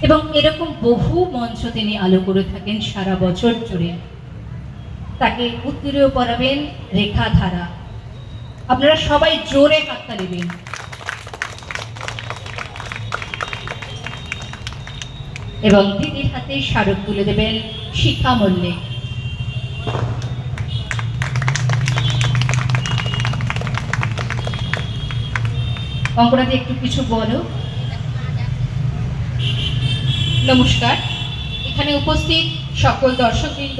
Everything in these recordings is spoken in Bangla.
এবং এরকম বহু মঞ্চ তিনি আলো করে থাকেন সারা বছর জুড়ে। তাকে উত্তরীয় পড়াবেন রেখা ধারা। আপনারা সবাই জোরে হাততালি দিন। এবং দিদির হাতে স্মারক তুলে দেবেন শিখা মল্লিক। অঙ্কনাদি একটু কিছু বলো। নমস্কার, এখানে উপস্থিত সকল দর্শকবৃন্দ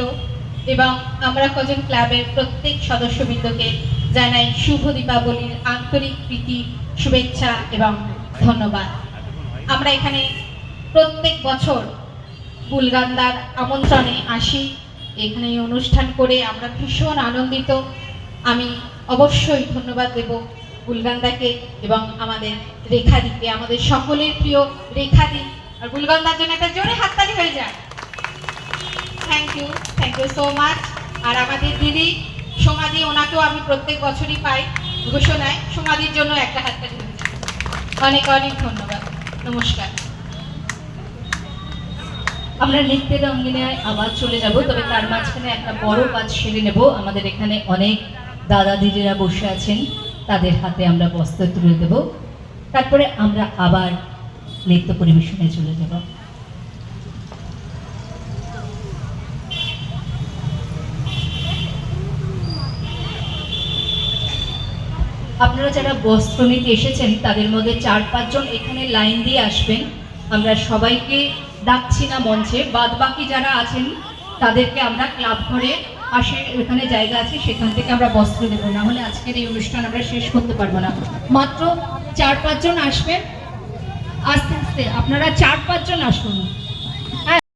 এবং আমরা কজন ক্লাবের প্রত্যেক সদস্যবৃন্দকে জানাই শুভ দীপাবলির আন্তরিক প্রীতি, শুভেচ্ছা এবং ধন্যবাদ। আমরা এখানে প্রত্যেক বছর বুলগান্দার আমন্ত্রণে আসি, এখানে অনুষ্ঠান করে আমরা ভীষণ আনন্দিত। আমি অবশ্যই ধন্যবাদ দেব বুলগান্দাকে এবং আমাদের রেখাদিকে, আমাদের সকলের প্রিয় রেখাদি। আর বুলগান্দার জন্য একটা জোরে হাততালি হয়ে যায়। Thank you so much. আর আমাদের দিদি সমাধি, ওনাকেও আমি প্রত্যেক বছরই পাই ঘোষণায়, সমাধির জন্য একটা হাততালি হয়ে যায়। অনেক অনেক ধন্যবাদ, নমস্কার। আমরা নৃত্যের অঙ্গিনায় আবার চলে যাব, তবে তার মাঝখানে একটা বড় কাজ সেরে নেব। আমাদের এখানে অনেক দাদা দিদিরা বসে আছেন, তাদের হাতে আমরা বস্ত্র তুলে দেব, তারপরে আমরা আবার নৃত্য পরিবেশনে চলে যাব। আপনারা যারা বস্ত্র নিতে এসেছেন তাদের মধ্যে 4-5 জন এখানে লাইন দিয়ে আসবেন। আমরা সবাইকে ডাকছি না মঞ্চে, বাদ বাকি যারা আছেন তাদেরকে আমরা ক্লাব ঘরে পাশে এখানে জায়গা আছে, সেখান থেকে আমরা বস্ত্র দেবো, না হলে আজকের এই অনুষ্ঠান আমরা শেষ করতে পারবো না। মাত্র 4-5 জন আসবেন, আস্তে আস্তে আপনারা 4-5 জন আসুন।